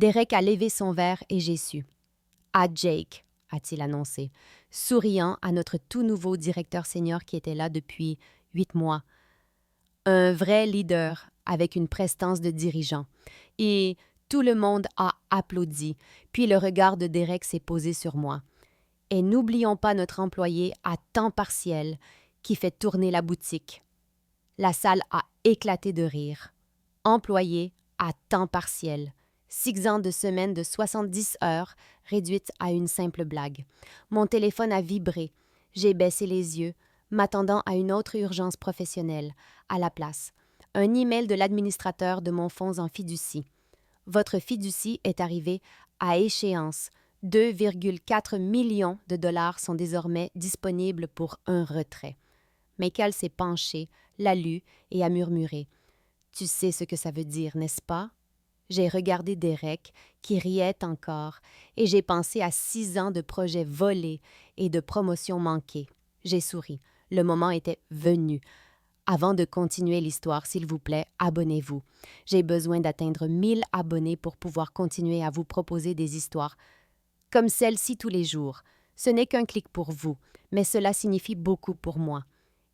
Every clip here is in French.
Derek a levé son verre et j'ai su. « À Jake », a-t-il annoncé, souriant à notre tout nouveau directeur senior qui était là depuis 8 mois. Un vrai leader avec une prestance de dirigeant. Et tout le monde a applaudi, puis le regard de Derek s'est posé sur moi. Et n'oublions pas notre employé à temps partiel qui fait tourner la boutique. La salle a éclaté de rire. Employé à temps partiel. 6 ans de semaine de 70 heures réduite à une simple blague. Mon téléphone a vibré. J'ai baissé les yeux, m'attendant à une autre urgence professionnelle. À la place, un email de l'administrateur de mon fonds en fiducie. Votre fiducie est arrivée à échéance. 2,4 millions de dollars sont désormais disponibles pour un retrait. Michael s'est penché, l'a lu et a murmuré. « Tu sais ce que ça veut dire, n'est-ce pas? » J'ai regardé Derek, qui riait encore, et j'ai pensé à 6 ans de projets volés et de promotions manquées. J'ai souri. Le moment était venu. Avant de continuer l'histoire, s'il vous plaît, abonnez-vous. J'ai besoin d'atteindre 1000 abonnés pour pouvoir continuer à vous proposer des histoires comme celle-ci tous les jours. Ce n'est qu'un clic pour vous, mais cela signifie beaucoup pour moi.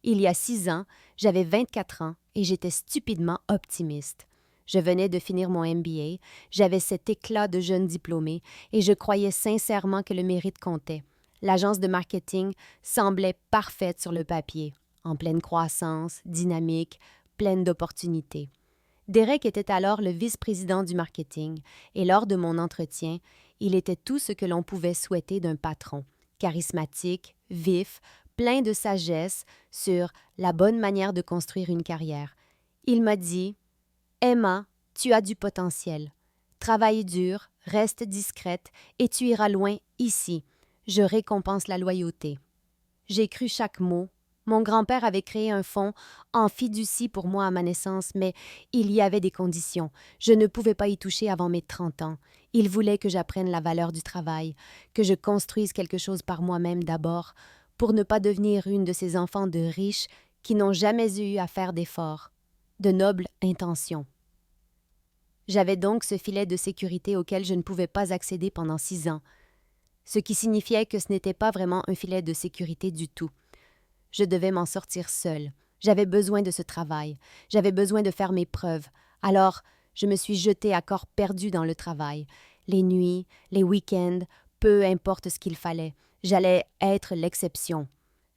Il y a 6 ans, j'avais 24 ans et j'étais stupidement optimiste. Je venais de finir mon MBA, j'avais cet éclat de jeune diplômé et je croyais sincèrement que le mérite comptait. L'agence de marketing semblait parfaite sur le papier, en pleine croissance, dynamique, pleine d'opportunités. Derek était alors le vice-président du marketing et lors de mon entretien, il était tout ce que l'on pouvait souhaiter d'un patron, charismatique, vif, plein de sagesse sur la bonne manière de construire une carrière. Il m'a dit « Emma, tu as du potentiel. Travaille dur, reste discrète et tu iras loin ici. Je récompense la loyauté. » J'ai cru chaque mot. Mon grand-père avait créé un fonds en fiducie pour moi à ma naissance, mais il y avait des conditions. Je ne pouvais pas y toucher avant mes 30 ans. Il voulait que j'apprenne la valeur du travail, que je construise quelque chose par moi-même d'abord, pour ne pas devenir une de ces enfants de riches qui n'ont jamais eu à faire d'efforts, de nobles intentions. J'avais donc ce filet de sécurité auquel je ne pouvais pas accéder pendant 6 ans, ce qui signifiait que ce n'était pas vraiment un filet de sécurité du tout. Je devais m'en sortir seule. J'avais besoin de ce travail. J'avais besoin de faire mes preuves. Alors, je me suis jetée à corps perdu dans le travail. Les nuits, les week-ends, peu importe ce qu'il fallait. J'allais être l'exception.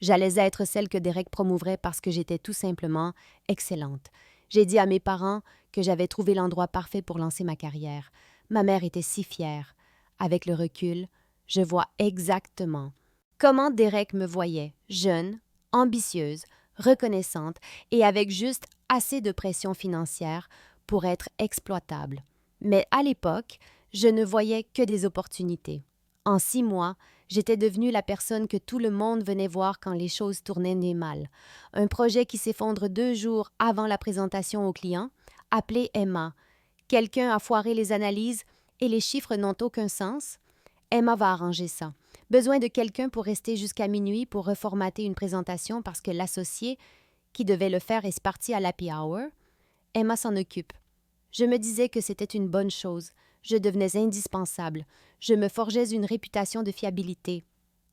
J'allais être celle que Derek promouvrait parce que j'étais tout simplement excellente. J'ai dit à mes parents que j'avais trouvé l'endroit parfait pour lancer ma carrière. Ma mère était si fière. Avec le recul, je vois exactement comment Derek me voyait, jeune, ambitieuse, reconnaissante et avec juste assez de pression financière pour être exploitable. Mais à l'époque, je ne voyais que des opportunités. En 6 mois, j'étais devenue la personne que tout le monde venait voir quand les choses tournaient mal. Un projet qui s'effondre 2 jours avant la présentation au client, appelé Emma. Quelqu'un a foiré les analyses et les chiffres n'ont aucun sens. Emma va arranger ça. Besoin de quelqu'un pour rester jusqu'à minuit pour reformater une présentation parce que l'associé qui devait le faire est parti à l'happy hour. Emma s'en occupe. Je me disais que c'était une bonne chose. Je devenais indispensable. Je me forgeais une réputation de fiabilité.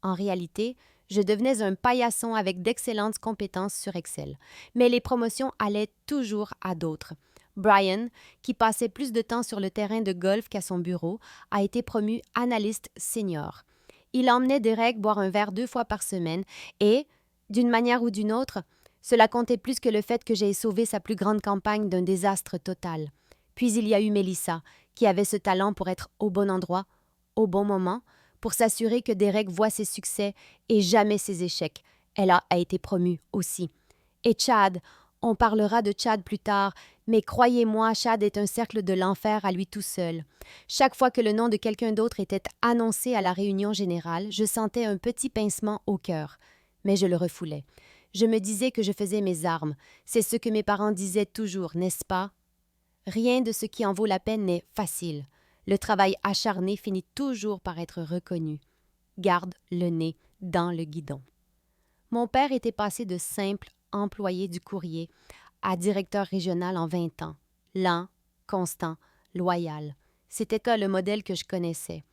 En réalité, je devenais un paillasson avec d'excellentes compétences sur Excel. Mais les promotions allaient toujours à d'autres. Brian, qui passait plus de temps sur le terrain de golf qu'à son bureau, a été promu analyste senior. Il emmenait Derek boire un verre 2 fois par semaine et, d'une manière ou d'une autre, cela comptait plus que le fait que j'ai sauvé sa plus grande campagne d'un désastre total. Puis il y a eu Melissa, qui avait ce talent pour être au bon endroit, au bon moment, pour s'assurer que Derek voit ses succès et jamais ses échecs. Elle a été promue aussi. Et Chad, on parlera de Chad plus tard, mais croyez-moi, Chad est un cercle de l'enfer à lui tout seul. Chaque fois que le nom de quelqu'un d'autre était annoncé à la réunion générale, je sentais un petit pincement au cœur. Mais je le refoulais. Je me disais que je faisais mes armes. C'est ce que mes parents disaient toujours, n'est-ce pas? Rien de ce qui en vaut la peine n'est facile. Le travail acharné finit toujours par être reconnu. Garde le nez dans le guidon. Mon père était passé de simple employé du courrier à directeur régional en 20 ans. Lent, constant, loyal. C'était que le modèle que je connaissais.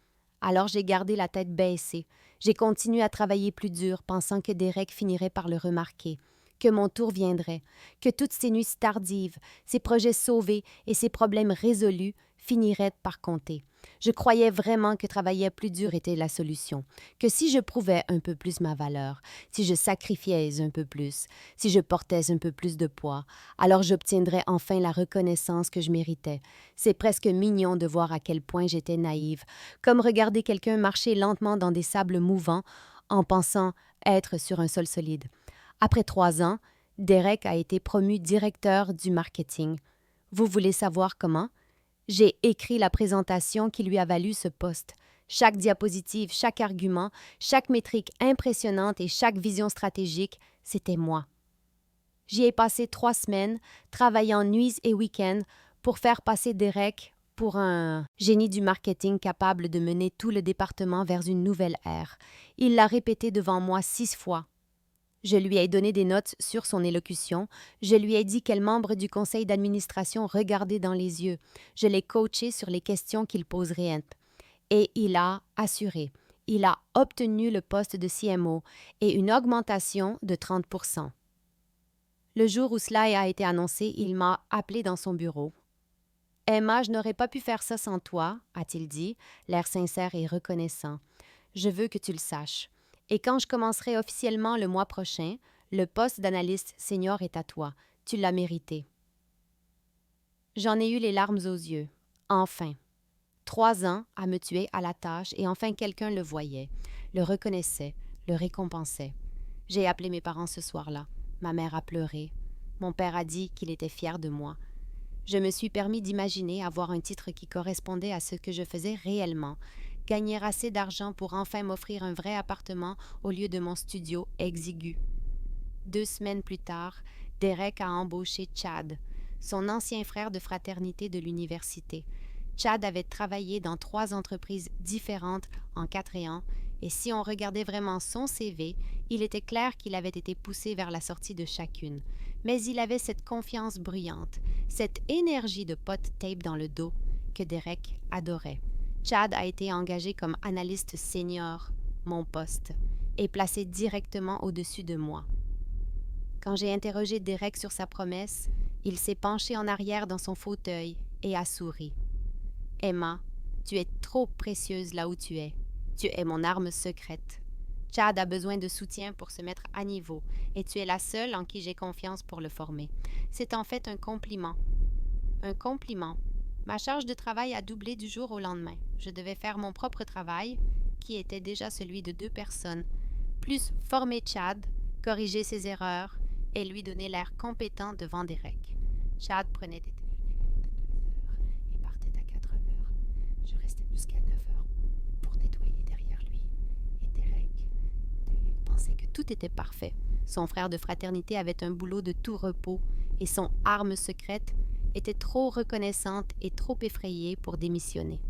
Alors j'ai gardé la tête baissée. J'ai continué à travailler plus dur, pensant que Derek finirait par le remarquer, que mon tour viendrait, que toutes ces nuits tardives, ces projets sauvés et ces problèmes résolus finiraient par compter. Je croyais vraiment que travailler plus dur était la solution, que si je prouvais un peu plus ma valeur, si je sacrifiais un peu plus, si je portais un peu plus de poids, alors j'obtiendrais enfin la reconnaissance que je méritais. C'est presque mignon de voir à quel point j'étais naïve, comme regarder quelqu'un marcher lentement dans des sables mouvants en pensant être sur un sol solide. Après 3 ans, Derek a été promu directeur du marketing. Vous voulez savoir comment? J'ai écrit la présentation qui lui a valu ce poste. Chaque diapositive, chaque argument, chaque métrique impressionnante et chaque vision stratégique, c'était moi. J'y ai passé 3 semaines, travaillant nuits et week-ends pour faire passer Derek pour un génie du marketing capable de mener tout le département vers une nouvelle ère. Il l'a répété devant moi 6 fois. Je lui ai donné des notes sur son élocution. Je lui ai dit quel membre du conseil d'administration regardait dans les yeux. Je l'ai coaché sur les questions qu'il poserait. Et il a assuré. Il a obtenu le poste de CMO et une augmentation de 30%. Le jour où cela a été annoncé, il m'a appelé dans son bureau. « Emma, je n'aurais pas pu faire ça sans toi, » a-t-il dit, l'air sincère et reconnaissant. « Je veux que tu le saches. Et quand je commencerai officiellement le mois prochain, le poste d'analyste senior est à toi. Tu l'as mérité. » J'en ai eu les larmes aux yeux. Enfin. 3 ans à me tuer à la tâche et enfin quelqu'un le voyait, le reconnaissait, le récompensait. J'ai appelé mes parents ce soir-là. Ma mère a pleuré. Mon père a dit qu'il était fier de moi. Je me suis permis d'imaginer avoir un titre qui correspondait à ce que je faisais réellement, gagner assez d'argent pour enfin m'offrir un vrai appartement au lieu de mon studio exigu. 2 semaines plus tard, Derek a embauché Chad, son ancien frère de fraternité de l'université. Chad avait travaillé dans 3 entreprises différentes en 4 ans, et si on regardait vraiment son CV, il était clair qu'il avait été poussé vers la sortie de chacune. Mais il avait cette confiance bruyante, cette énergie de pote tape dans le dos que Derek adorait. Chad a été engagé comme analyste senior, mon poste, et placé directement au-dessus de moi. Quand j'ai interrogé Derek sur sa promesse, il s'est penché en arrière dans son fauteuil et a souri. « Emma, tu es trop précieuse là où tu es. Tu es mon arme secrète. Chad a besoin de soutien pour se mettre à niveau, et tu es la seule en qui j'ai confiance pour le former. C'est en fait un compliment. Un compliment. Ma charge de travail a doublé du jour au lendemain. Je devais faire mon propre travail, qui était déjà celui de 2 personnes, plus former Chad, corriger ses erreurs et lui donner l'air compétent devant Derek. Chad prenait des et partait à 4 heures. Je restais jusqu'à 9 heures pour nettoyer derrière lui. Et Derek pensait que tout était parfait. Son frère de fraternité avait un boulot de tout repos et son arme secrète était trop reconnaissante et trop effrayée pour démissionner.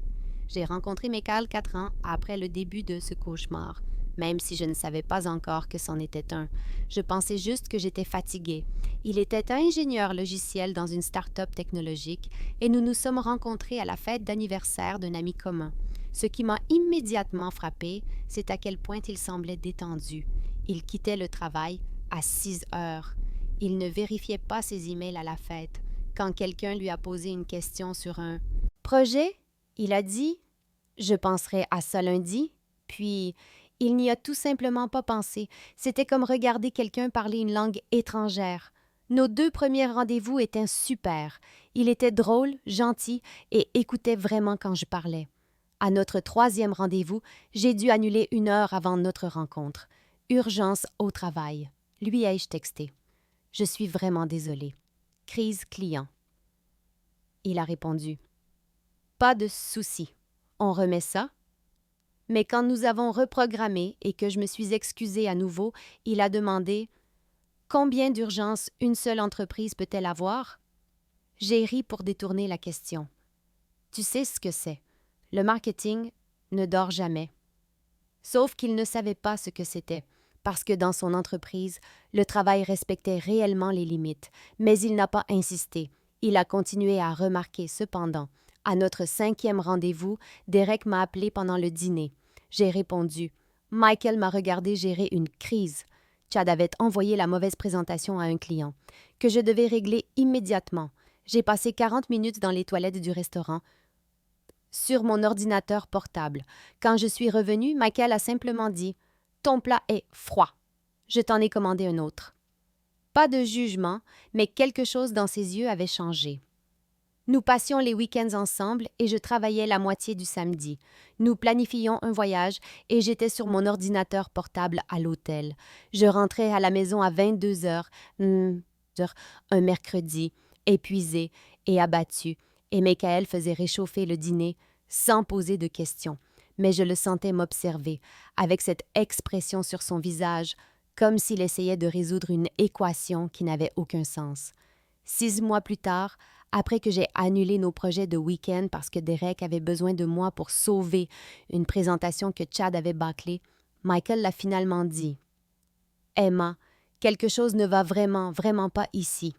J'ai rencontré Michael 4 ans après le début de ce cauchemar, même si je ne savais pas encore que c'en était un. Je pensais juste que j'étais fatiguée. Il était ingénieur logiciel dans une start-up technologique et nous nous sommes rencontrés à la fête d'anniversaire d'un ami commun. Ce qui m'a immédiatement frappée, c'est à quel point il semblait détendu. Il quittait le travail à 6 heures. Il ne vérifiait pas ses emails à la fête. Quand quelqu'un lui a posé une question sur un projet, il a dit « Je penserai à ça lundi », puis il n'y a tout simplement pas pensé. C'était comme regarder quelqu'un parler une langue étrangère. Nos 2 premiers rendez-vous étaient super. Il était drôle, gentil et écoutait vraiment quand je parlais. À notre 3e rendez-vous, j'ai dû annuler 1 heure avant notre rencontre. Urgence au travail. Lui ai-je texté. Je suis vraiment désolée. Crise client. Il a répondu. Pas de souci. On remet ça? Mais quand nous avons reprogrammé et que je me suis excusée à nouveau, il a demandé « Combien d'urgences une seule entreprise peut-elle avoir? » J'ai ri pour détourner la question. Tu sais ce que c'est. Le marketing ne dort jamais. Sauf qu'il ne savait pas ce que c'était, parce que dans son entreprise, le travail respectait réellement les limites, mais il n'a pas insisté. Il a continué à remarquer cependant, À notre 5e rendez-vous, Derek m'a appelé pendant le dîner. J'ai répondu. Michael m'a regardé gérer une crise. Chad avait envoyé la mauvaise présentation à un client, que je devais régler immédiatement. J'ai passé 40 minutes dans les toilettes du restaurant, sur mon ordinateur portable. Quand je suis revenue, Michael a simplement dit « Ton plat est froid. Je t'en ai commandé un autre. » Pas de jugement, mais quelque chose dans ses yeux avait changé. Nous passions les week-ends ensemble et je travaillais la moitié du samedi. Nous planifions un voyage et j'étais sur mon ordinateur portable à l'hôtel. Je rentrais à la maison à 22 heures, un mercredi, épuisée et abattue, et Michael faisait réchauffer le dîner sans poser de questions. Mais je le sentais m'observer, avec cette expression sur son visage, comme s'il essayait de résoudre une équation qui n'avait aucun sens. 6 mois plus tard, après que j'ai annulé nos projets de week-end parce que Derek avait besoin de moi pour sauver une présentation que Chad avait bâclée, Michael l'a finalement dit. « Emma, quelque chose ne va vraiment, vraiment pas ici. »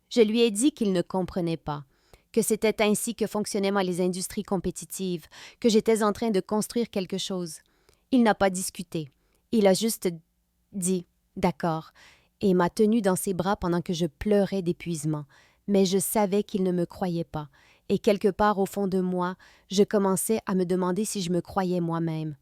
Je lui ai dit qu'il ne comprenait pas, que c'était ainsi que fonctionnaient les industries compétitives, que j'étais en train de construire quelque chose. Il n'a pas discuté. Il a juste dit « d'accord » et m'a tenu dans ses bras pendant que je pleurais d'épuisement. Mais je savais qu'il ne me croyait pas, et quelque part au fond de moi, je commençais à me demander si je me croyais moi-même.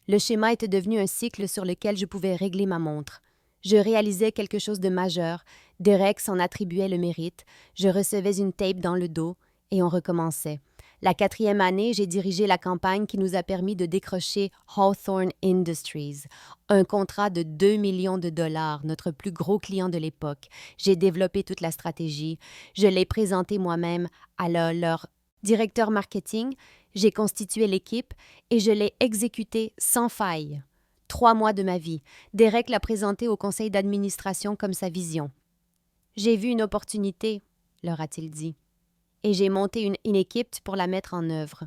Le schéma était devenu un cycle sur lequel je pouvais régler ma montre. Je réalisais quelque chose de majeur, Derek s'en attribuait le mérite, je recevais une tape dans le dos, et on recommençait. La 4e année, j'ai dirigé la campagne qui nous a permis de décrocher Hawthorne Industries, un contrat de 2 millions de dollars, notre plus gros client de l'époque. J'ai développé toute la stratégie. Je l'ai présentée moi-même à leur directeur marketing. J'ai constitué l'équipe et je l'ai exécutée sans faille. 3 mois de ma vie. Derek l'a présentée au conseil d'administration comme sa vision. « J'ai vu une opportunité », leur a-t-il dit. Et j'ai monté une équipe pour la mettre en œuvre.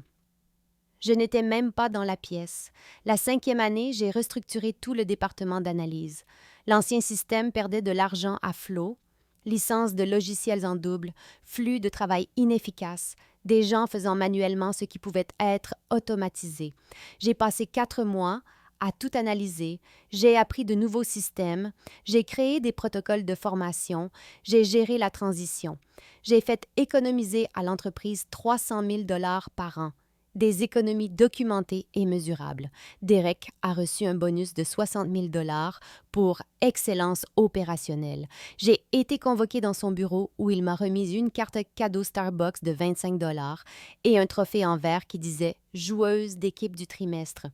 Je n'étais même pas dans la pièce. La 5e année, j'ai restructuré tout le département d'analyse. L'ancien système perdait de l'argent à flot, licences de logiciels en double, flux de travail inefficace, des gens faisant manuellement ce qui pouvait être automatisé. J'ai passé 4 mois à tout analyser, j'ai appris de nouveaux systèmes, j'ai créé des protocoles de formation, j'ai géré la transition. J'ai fait économiser à l'entreprise 300 000 $ par an, des économies documentées et mesurables. Derek a reçu un bonus de 60 000 $ pour excellence opérationnelle. J'ai été convoquée dans son bureau où il m'a remis une carte cadeau Starbucks de 25 $ et un trophée en verre qui disait « Joueuse d'équipe du trimestre ».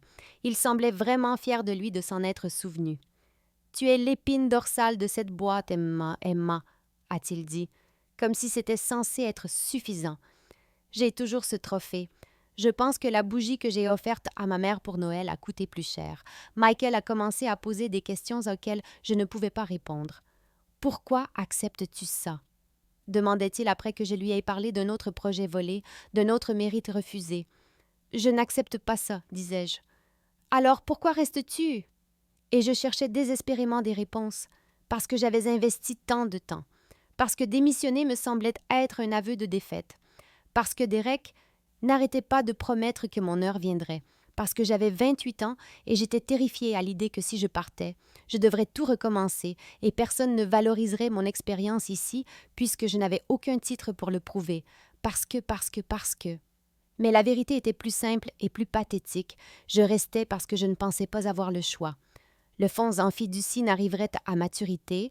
Il semblait vraiment fier de lui de s'en être souvenu. « Tu es l'épine dorsale de cette boîte, Emma, a-t-il dit, comme si c'était censé être suffisant. J'ai toujours ce trophée. Je pense que la bougie que j'ai offerte à ma mère pour Noël a coûté plus cher. Michael a commencé à poser des questions auxquelles je ne pouvais pas répondre. « Pourquoi acceptes-tu ça ?» demandait-il après que je lui ai parlé d'un autre projet volé, d'un autre mérite refusé. « Je n'accepte pas ça, disais-je. »« Alors pourquoi restes-tu » Et je cherchais désespérément des réponses, parce que j'avais investi tant de temps, parce que démissionner me semblait être un aveu de défaite, parce que Derek n'arrêtait pas de promettre que mon heure viendrait, parce que j'avais 28 ans et j'étais terrifiée à l'idée que si je partais, je devrais tout recommencer et personne ne valoriserait mon expérience ici puisque je n'avais aucun titre pour le prouver, parce que. Mais la vérité était plus simple et plus pathétique. Je restais parce que je ne pensais pas avoir le choix. Le fonds Amphiducie n'arriverait à maturité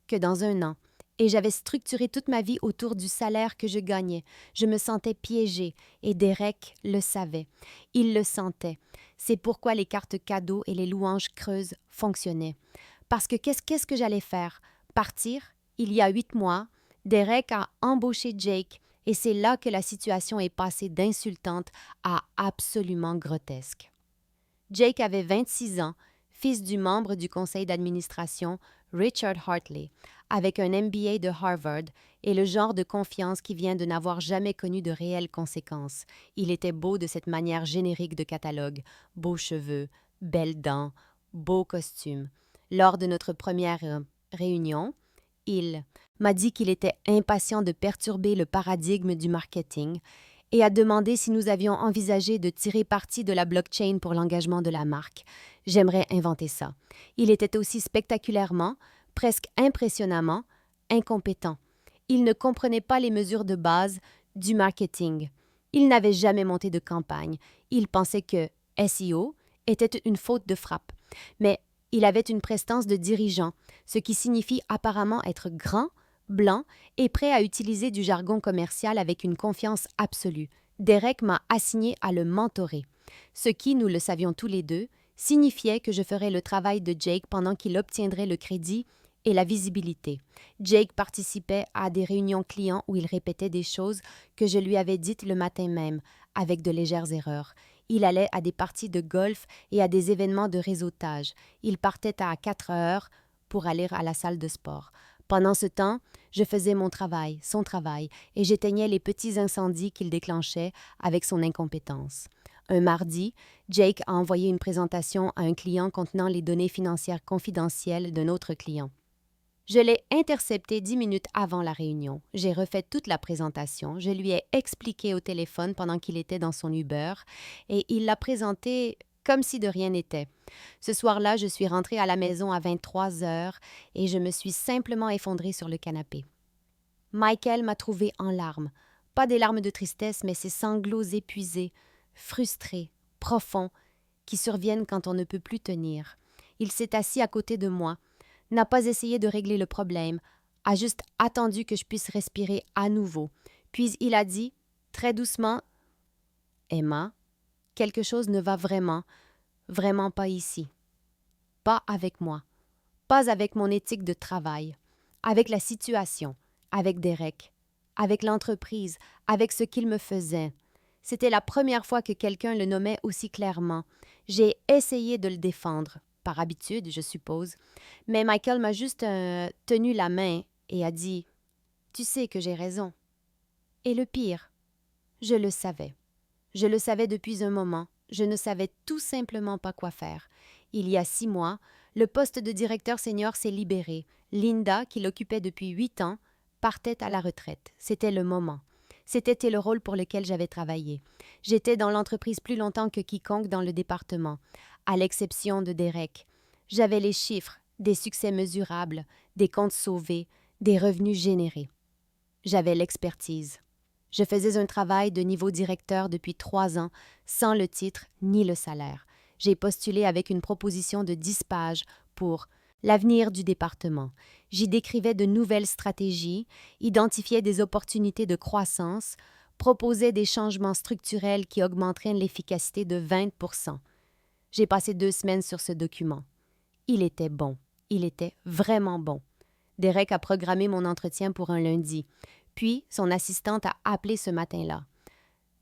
que dans 1 an. Et j'avais structuré toute ma vie autour du salaire que je gagnais. Je me sentais piégée, et Derek le savait. Il le sentait. C'est pourquoi les cartes cadeaux et les louanges creuses fonctionnaient. Parce que qu'est-ce que j'allais faire? Partir? Il y a 8 mois, Derek a embauché Jake, et c'est là que la situation est passée d'insultante à absolument grotesque. Jake avait 26 ans, fils du membre du conseil d'administration Richard Hartley, avec un MBA de Harvard et le genre de confiance qui vient de n'avoir jamais connu de réelles conséquences. Il était beau de cette manière générique de catalogue, beaux cheveux, belles dents, beau costume. Lors de notre première réunion, il m'a dit qu'il était impatient de perturber le paradigme du marketing et a demandé si nous avions envisagé de tirer parti de la blockchain pour l'engagement de la marque. J'aimerais inventer ça. Il était aussi spectaculairement, presque impressionnamment, incompétent. Il ne comprenait pas les mesures de base du marketing. Il n'avait jamais monté de campagne. Il pensait que SEO était une faute de frappe. Mais il avait une prestance de dirigeant, ce qui signifie apparemment être grand, blanc et prêt à utiliser du jargon commercial avec une confiance absolue. Derek m'a assigné à le mentorer, ce qui, nous le savions tous les deux, signifiait que je ferais le travail de Jake pendant qu'il obtiendrait le crédit et la visibilité. Jake participait à des réunions clients où il répétait des choses que je lui avais dites le matin même, avec de légères erreurs. Il allait à des parties de golf et à des événements de réseautage. Il partait à 4 heures pour aller à la salle de sport. Pendant ce temps, je faisais mon travail, son travail, et j'éteignais les petits incendies qu'il déclenchait avec son incompétence. Un mardi, Jake a envoyé une présentation à un client contenant les données financières confidentielles d'un autre client. Je l'ai intercepté 10 minutes avant la réunion. J'ai refait toute la présentation. Je lui ai expliqué au téléphone pendant qu'il était dans son Uber et il l'a présenté comme si de rien n'était. Ce soir-là, je suis rentrée à la maison à 23 heures et je me suis simplement effondrée sur le canapé. Michael m'a trouvée en larmes. Pas des larmes de tristesse, mais ces sanglots épuisés, frustrés, profonds, qui surviennent quand on ne peut plus tenir. Il s'est assis à côté de moi, n'a pas essayé de régler le problème, a juste attendu que je puisse respirer à nouveau. Puis il a dit, très doucement, « Emma, quelque chose ne va vraiment, vraiment pas ici. Pas avec moi. Pas avec mon éthique de travail. Avec la situation. Avec Derek. Avec l'entreprise. Avec ce qu'il me faisait. C'était la première fois que quelqu'un le nommait aussi clairement. J'ai essayé de le défendre. Par habitude, je suppose. Mais Michael m'a juste tenu la main et a dit « Tu sais que j'ai raison. » Et le pire, je le savais. Je le savais depuis un moment. Je ne savais tout simplement pas quoi faire. Il y a 6 mois, le poste de directeur senior s'est libéré. Linda, qui l'occupait depuis 8 ans, partait à la retraite. C'était le moment. C'était le rôle pour lequel j'avais travaillé. J'étais dans l'entreprise plus longtemps que quiconque dans le département, à l'exception de Derek. J'avais les chiffres, des succès mesurables, des comptes sauvés, des revenus générés. J'avais l'expertise. Je faisais un travail de niveau directeur depuis 3 ans, sans le titre ni le salaire. J'ai postulé avec une proposition de 10 pages pour l'avenir du département. J'y décrivais de nouvelles stratégies, identifiais des opportunités de croissance, proposais des changements structurels qui augmenteraient l'efficacité de 20%. J'ai passé 2 semaines sur ce document. Il était bon. Il était vraiment bon. Derek a programmé mon entretien pour un lundi. Puis, son assistante a appelé ce matin-là.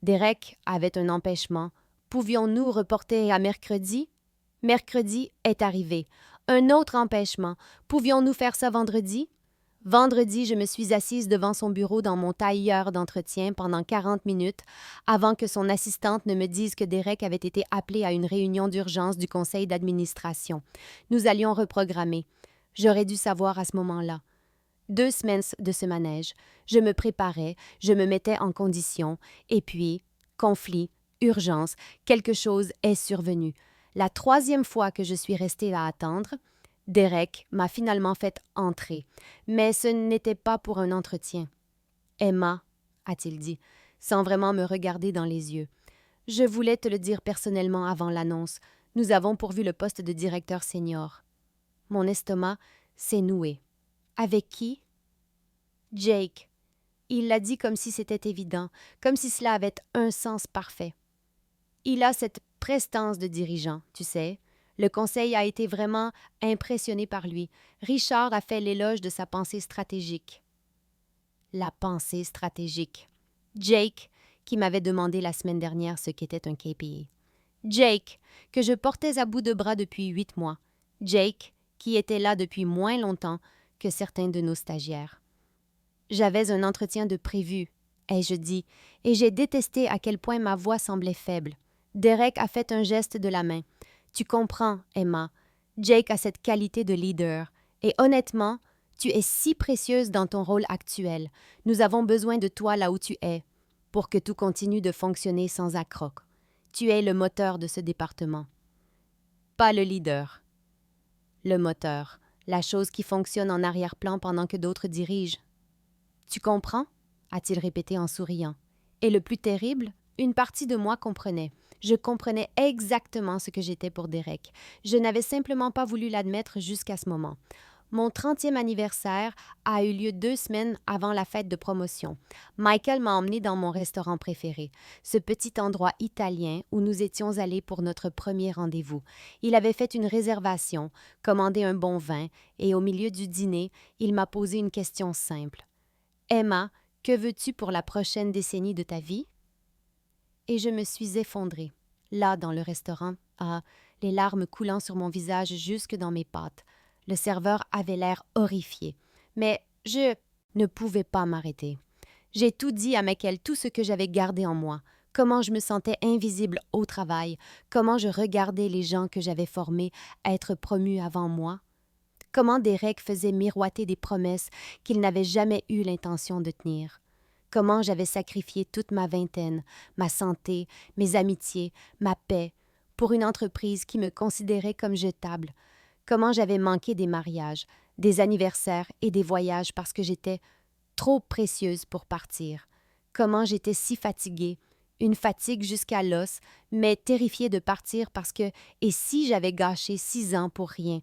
Derek avait un empêchement. Pouvions-nous reporter à mercredi? Mercredi est arrivé. Un autre empêchement. Pouvions-nous faire ça vendredi? Vendredi, je me suis assise devant son bureau dans mon tailleur d'entretien pendant 40 minutes avant que son assistante ne me dise que Derek avait été appelé à une réunion d'urgence du conseil d'administration. Nous allions reprogrammer. J'aurais dû savoir à ce moment-là. 2 semaines de ce manège. Je me préparais, je me mettais en condition, et puis, conflit, urgence, quelque chose est survenu. La 3e fois que je suis restée à attendre, Derek m'a finalement fait entrer, mais ce n'était pas pour un entretien. « Emma, » a-t-il dit, sans vraiment me regarder dans les yeux. « Je voulais te le dire personnellement avant l'annonce. Nous avons pourvu le poste de directeur senior. » Mon estomac s'est noué. Avec qui? Jake. Il l'a dit comme si c'était évident, comme si cela avait un sens parfait. Il a cette prestance de dirigeant, tu sais. Le conseil a été vraiment impressionné par lui. Richard a fait l'éloge de sa pensée stratégique. La pensée stratégique. Jake, qui m'avait demandé la semaine dernière ce qu'était un KPI. Jake, que je portais à bout de bras depuis 8 mois. Jake, qui était là depuis moins longtemps que certains de nos stagiaires. J'avais un entretien de prévu, ai-je dit, et j'ai détesté à quel point ma voix semblait faible. Derek a fait un geste de la main. Tu comprends, Emma. Jake a cette qualité de leader. Et honnêtement, tu es si précieuse dans ton rôle actuel. Nous avons besoin de toi là où tu es. pour que tout continue de fonctionner sans accroc. Tu es le moteur de ce département. Pas le leader. Le moteur, la chose qui fonctionne en arrière-plan pendant que d'autres dirigent. Tu comprends? A-t-il répété en souriant. Et le plus terrible, une partie de moi comprenait. Je comprenais exactement ce que j'étais pour Derek. Je n'avais simplement pas voulu l'admettre jusqu'à ce moment. Mon 30e anniversaire a eu lieu 2 semaines avant la fête de promotion. Michael m'a emmené dans mon restaurant préféré, ce petit endroit italien où nous étions allés pour notre premier rendez-vous. Il avait fait une réservation, commandé un bon vin, et au milieu du dîner, il m'a posé une question simple. « Emma, que veux-tu pour la prochaine décennie de ta vie? » Et je me suis effondrée, là dans le restaurant, les larmes coulant sur mon visage jusque dans mes pattes. Le serveur avait l'air horrifié. Mais je ne pouvais pas m'arrêter. J'ai tout dit à Michael, tout ce que j'avais gardé en moi. Comment je me sentais invisible au travail, comment je regardais les gens que j'avais formés être promus avant moi. Comment Derek faisait miroiter des promesses qu'il n'avait jamais eu l'intention de tenir. Comment j'avais sacrifié toute ma vingtaine, ma santé, mes amitiés, ma paix, pour une entreprise qui me considérait comme jetable. Comment j'avais manqué des mariages, des anniversaires et des voyages parce que j'étais trop précieuse pour partir. Comment j'étais si fatiguée, une fatigue jusqu'à l'os, mais terrifiée de partir parce que, et si j'avais gâché 6 ans pour rien?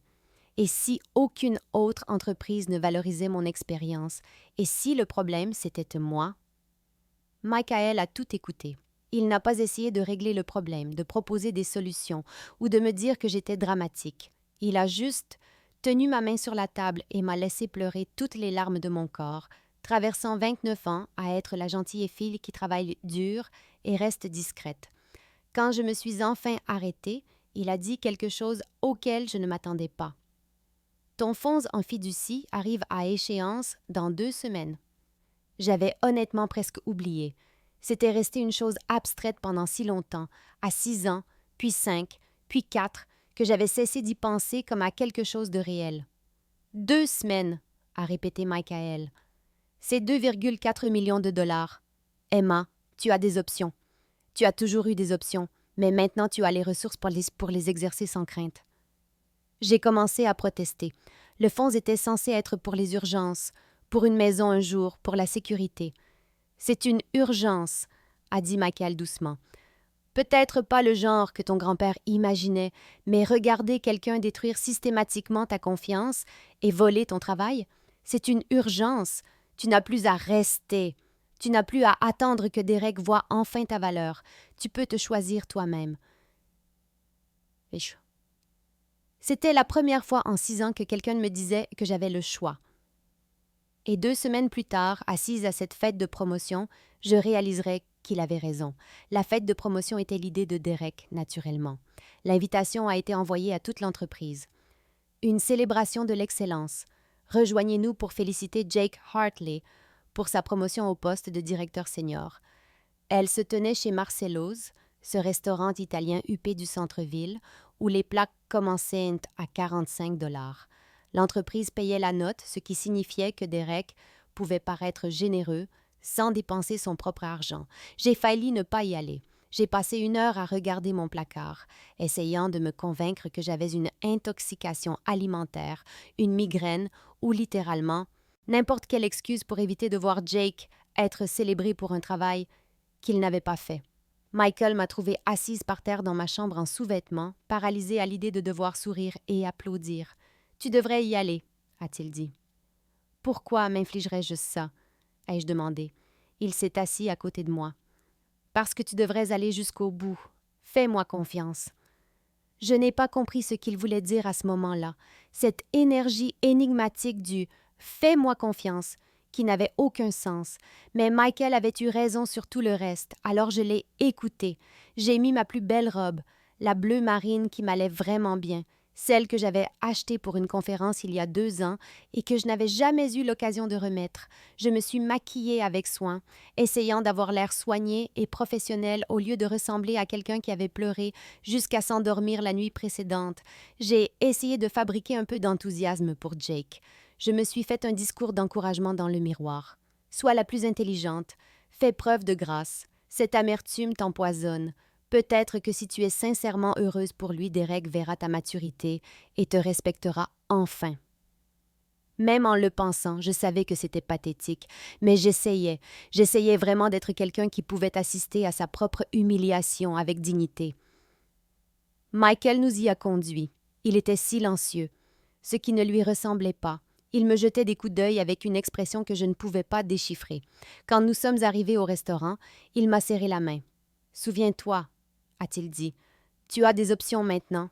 Et si aucune autre entreprise ne valorisait mon expérience? Et si le problème, c'était moi? Michael a tout écouté. Il n'a pas essayé de régler le problème, de proposer des solutions ou de me dire que j'étais dramatique. Il a juste tenu ma main sur la table et m'a laissé pleurer toutes les larmes de mon corps, traversant 29 ans à être la gentille fille qui travaille dur et reste discrète. Quand je me suis enfin arrêtée, il a dit quelque chose auquel je ne m'attendais pas. « Ton fonds en fiducie arrive à échéance dans 2 semaines. » J'avais honnêtement presque oublié. C'était resté une chose abstraite pendant si longtemps, à 6 ans, puis 5, puis 4, que j'avais cessé d'y penser comme à quelque chose de réel. 2 semaines, a répété Michael. C'est 2,4 millions de dollars. Emma, tu as des options. Tu as toujours eu des options, mais maintenant tu as les ressources pour les exercer sans crainte. J'ai commencé à protester. Le fonds était censé être pour les urgences, pour une maison un jour, pour la sécurité. C'est une urgence, a dit Michael doucement. Peut-être pas le genre que ton grand-père imaginait, mais regarder quelqu'un détruire systématiquement ta confiance et voler ton travail, c'est une urgence. Tu n'as plus à rester. Tu n'as plus à attendre que Derek voie enfin ta valeur. Tu peux te choisir toi-même. C'était la première fois en 6 ans que quelqu'un me disait que j'avais le choix. Et 2 semaines plus tard, assise à cette fête de promotion, je réaliserai qu'il avait raison. La fête de promotion était l'idée de Derek, naturellement. L'invitation a été envoyée à toute l'entreprise. Une célébration de l'excellence. Rejoignez-nous pour féliciter Jake Hartley pour sa promotion au poste de directeur senior. Elle se tenait chez Marcello's, ce restaurant italien huppé du centre-ville, où les plats commençaient à 45 $. L'entreprise payait la note, ce qui signifiait que Derek pouvait paraître généreux sans dépenser son propre argent. J'ai failli ne pas y aller. J'ai passé 1 heure à regarder mon placard, essayant de me convaincre que j'avais une intoxication alimentaire, une migraine ou littéralement n'importe quelle excuse pour éviter de voir Jake être célébré pour un travail qu'il n'avait pas fait. Michael m'a trouvée assise par terre dans ma chambre en sous-vêtements, paralysée à l'idée de devoir sourire et applaudir. « Tu devrais y aller, » a-t-il dit. « Pourquoi m'infligerais-je ça ?» ai-je demandé. Il s'est assis à côté de moi. « Parce que tu devrais aller jusqu'au bout. Fais-moi confiance. » Je n'ai pas compris ce qu'il voulait dire à ce moment-là, cette énergie énigmatique du « fais-moi confiance » qui n'avait aucun sens. Mais Michael avait eu raison sur tout le reste, alors je l'ai écouté. J'ai mis ma plus belle robe, la bleue marine qui m'allait vraiment bien, celle que j'avais achetée pour une conférence il y a 2 ans et que je n'avais jamais eu l'occasion de remettre. Je me suis maquillée avec soin, essayant d'avoir l'air soignée et professionnelle au lieu de ressembler à quelqu'un qui avait pleuré jusqu'à s'endormir la nuit précédente. J'ai essayé de fabriquer un peu d'enthousiasme pour Jake. Je me suis fait un discours d'encouragement dans le miroir. « Sois la plus intelligente. Fais preuve de grâce. Cette amertume t'empoisonne. Peut-être que si tu es sincèrement heureuse pour lui, Derek verra ta maturité et te respectera enfin. » Même en le pensant, je savais que c'était pathétique, mais j'essayais vraiment d'être quelqu'un qui pouvait assister à sa propre humiliation avec dignité. Michael nous y a conduits. Il était silencieux, ce qui ne lui ressemblait pas. Il me jetait des coups d'œil avec une expression que je ne pouvais pas déchiffrer. Quand nous sommes arrivés au restaurant, il m'a serré la main. « Souviens-toi, » a-t-il dit, « tu as des options maintenant. »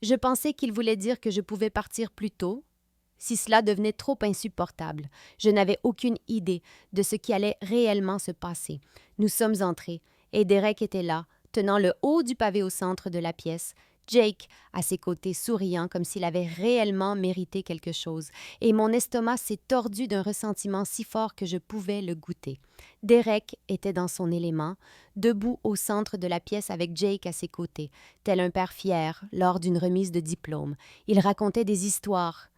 Je pensais qu'il voulait dire que je pouvais partir plus tôt, si cela devenait trop insupportable. Je n'avais aucune idée de ce qui allait réellement se passer. Nous sommes entrés, et Derek était là, tenant le haut du pavé au centre de la pièce, Jake à ses côtés souriant comme s'il avait réellement mérité quelque chose, et mon estomac s'est tordu d'un ressentiment si fort que je pouvais le goûter. Derek était dans son élément, debout au centre de la pièce avec Jake à ses côtés, tel un père fier lors d'une remise de diplôme. Il racontait des histoires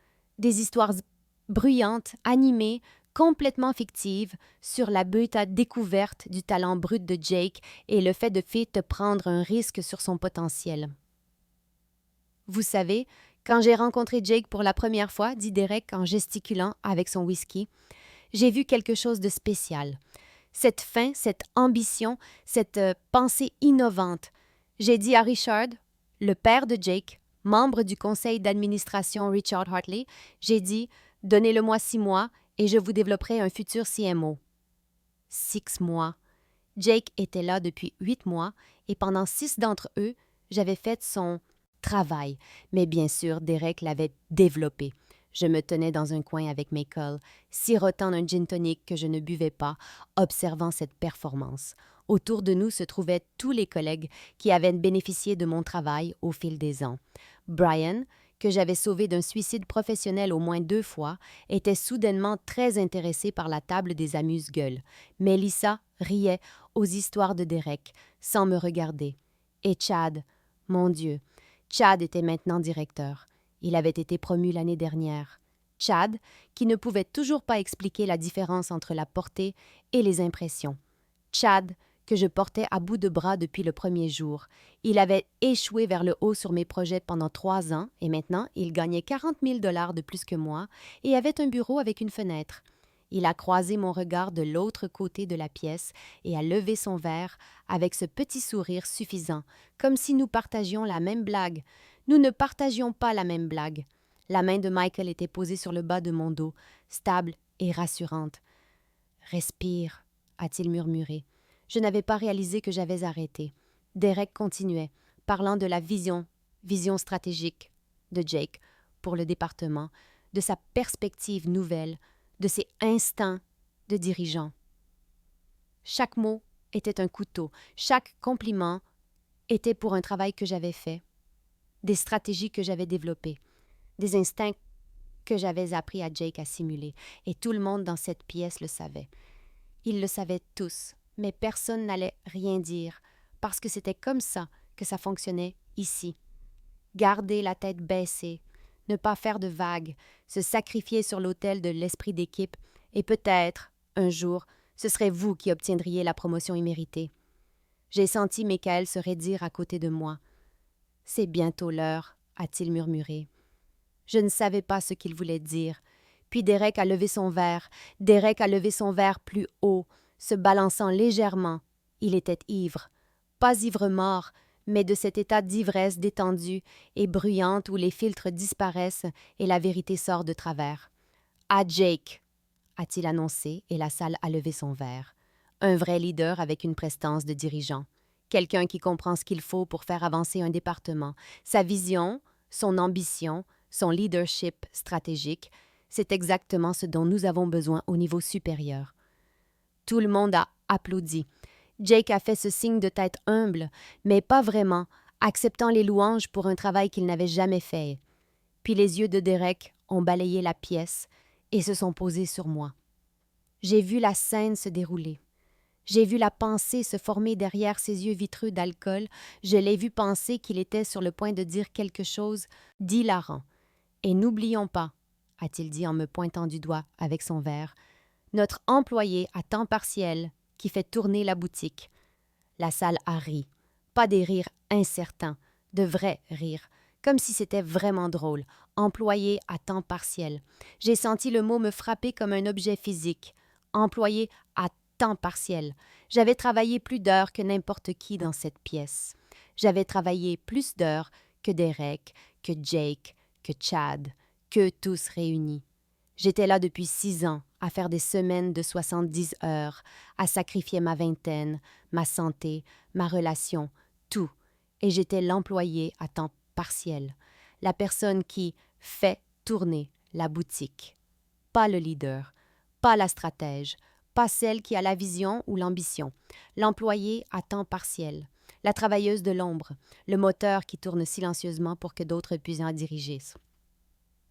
bruyantes, animées, complètement fictives, sur la brutale découverte du talent brut de Jake et le fait de te prendre un risque sur son potentiel. Vous savez, quand j'ai rencontré Jake pour la première fois, dit Derek en gesticulant avec son whisky, j'ai vu quelque chose de spécial. Cette faim, cette ambition, cette pensée innovante. J'ai dit à Richard, le père de Jake, membre du conseil d'administration Richard Hartley, j'ai dit « Donnez-le-moi 6 mois et je vous développerai un futur CMO. » 6 mois. Jake était là depuis 8 mois et pendant 6 d'entre eux, j'avais fait son travail. Mais bien sûr, Derek l'avait développé. Je me tenais dans un coin avec Michael, sirotant un gin tonic que je ne buvais pas, observant cette performance. Autour de nous se trouvaient tous les collègues qui avaient bénéficié de mon travail au fil des ans. Brian, que j'avais sauvé d'un suicide professionnel au moins 2 fois, était soudainement très intéressé par la table des amuse-gueules. Melissa riait aux histoires de Derek, sans me regarder. Et Chad, mon Dieu, Chad était maintenant directeur. Il avait été promu l'année dernière. Chad, qui ne pouvait toujours pas expliquer la différence entre la portée et les impressions. Chad, que je portais à bout de bras depuis le premier jour. Il avait échoué vers le haut sur mes projets pendant 3 ans et maintenant il gagnait 40 000 $ de plus que moi et avait un bureau avec une fenêtre. Il a croisé mon regard de l'autre côté de la pièce et a levé son verre avec ce petit sourire suffisant, comme si nous partagions la même blague. Nous ne partagions pas la même blague. La main de Michael était posée sur le bas de mon dos, stable et rassurante. « Respire », a-t-il murmuré. Je n'avais pas réalisé que j'avais arrêté. Derek continuait, parlant de la vision stratégique de Jake pour le département, de sa perspective nouvelle, de ses instincts de dirigeant. Chaque mot était un couteau, chaque compliment était pour un travail que j'avais fait, des stratégies que j'avais développées, des instincts que j'avais appris à Jake à simuler, et tout le monde dans cette pièce le savait. Ils le savaient tous, mais personne n'allait rien dire, parce que c'était comme ça que ça fonctionnait ici. Garder la tête baissée, ne pas faire de vagues, se sacrifier sur l'autel de l'esprit d'équipe, et peut-être, un jour, ce serait vous qui obtiendriez la promotion imméritée. J'ai senti Michael se raidir à côté de moi. « C'est bientôt l'heure », a-t-il murmuré. Je ne savais pas ce qu'il voulait dire. Puis Derek a levé son verre plus haut, se balançant légèrement. Il était ivre. Pas ivre-mort, mais de cet état d'ivresse détendue et bruyante où les filtres disparaissent et la vérité sort de travers. « À Jake », a-t-il annoncé, et la salle a levé son verre. Un vrai leader avec une prestance de dirigeant. Quelqu'un qui comprend ce qu'il faut pour faire avancer un département. Sa vision, son ambition, son leadership stratégique, c'est exactement ce dont nous avons besoin au niveau supérieur. Tout le monde a applaudi. Jake a fait ce signe de tête humble, mais pas vraiment, acceptant les louanges pour un travail qu'il n'avait jamais fait. Puis les yeux de Derek ont balayé la pièce et se sont posés sur moi. J'ai vu la scène se dérouler. J'ai vu la pensée se former derrière ses yeux vitreux d'alcool. Je l'ai vu penser qu'il était sur le point de dire quelque chose d'hilarant. Et n'oublions pas, a-t-il dit en me pointant du doigt avec son verre, notre employé à temps partiel qui fait tourner la boutique. La salle a ri. Pas des rires incertains, de vrais rires, comme si c'était vraiment drôle, employé à temps partiel. J'ai senti le mot me frapper comme un objet physique. Employé à temps partiel. J'avais travaillé plus d'heures que n'importe qui dans cette pièce. J'avais travaillé plus d'heures que Derek, que Jake, que Chad, qu'eux tous réunis. J'étais là depuis 6 ans, à faire des semaines de 70 heures, à sacrifier ma vingtaine, ma santé, ma relation, tout. Et j'étais l'employé à temps partiel, la personne qui fait tourner la boutique. Pas le leader, pas la stratège, pas celle qui a la vision ou l'ambition, l'employé à temps partiel, la travailleuse de l'ombre, le moteur qui tourne silencieusement pour que d'autres puissent en diriger.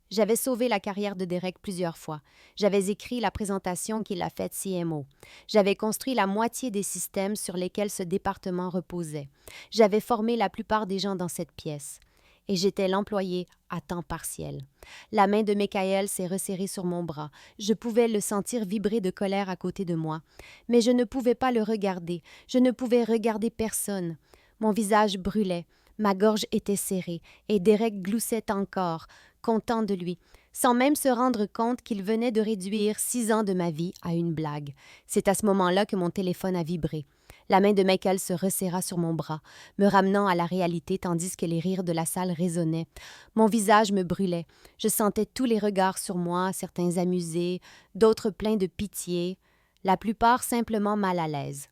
J'avais sauvé la carrière de Derek plusieurs fois. J'avais écrit la présentation qu'il a faite CMO. J'avais construit la moitié des systèmes sur lesquels ce département reposait. J'avais formé la plupart des gens dans cette pièce. Et j'étais l'employé à temps partiel. La main de Michael s'est resserrée sur mon bras. Je pouvais le sentir vibrer de colère à côté de moi. Mais je ne pouvais pas le regarder. Je ne pouvais regarder personne. Mon visage brûlait. Ma gorge était serrée, et Derek gloussait encore, content de lui, sans même se rendre compte qu'il venait de réduire 6 ans de ma vie à une blague. C'est à ce moment-là que mon téléphone a vibré. La main de Michael se resserra sur mon bras, me ramenant à la réalité tandis que les rires de la salle résonnaient. Mon visage me brûlait. Je sentais tous les regards sur moi, certains amusés, d'autres pleins de pitié, la plupart simplement mal à l'aise.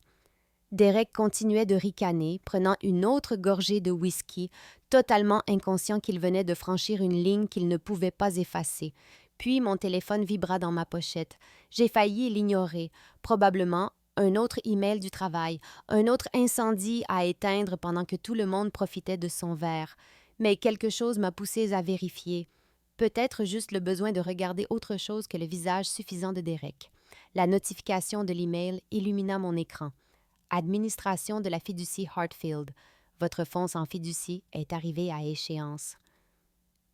Derek continuait de ricaner, prenant une autre gorgée de whisky, totalement inconscient qu'il venait de franchir une ligne qu'il ne pouvait pas effacer. Puis mon téléphone vibra dans ma pochette. J'ai failli l'ignorer. Probablement un autre email du travail, un autre incendie à éteindre pendant que tout le monde profitait de son verre. Mais quelque chose m'a poussé à vérifier. Peut-être juste le besoin de regarder autre chose que le visage suffisant de Derek. La notification de l'email illumina mon écran. Administration de la fiducie Hartfield. Votre fonds en fiducie est arrivé à échéance.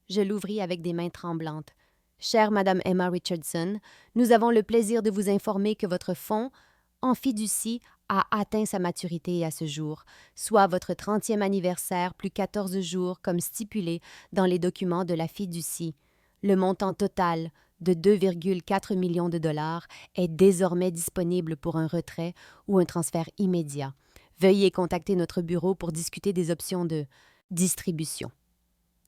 Je l'ouvris avec des mains tremblantes. Chère Madame Emma Richardson, nous avons le plaisir de vous informer que votre fonds en fiducie a atteint sa maturité à ce jour, soit votre 30e anniversaire plus 14 jours comme stipulé dans les documents de la fiducie. Le montant total de 2,4 millions de dollars est désormais disponible pour un retrait ou un transfert immédiat. Veuillez contacter notre bureau pour discuter des options de distribution.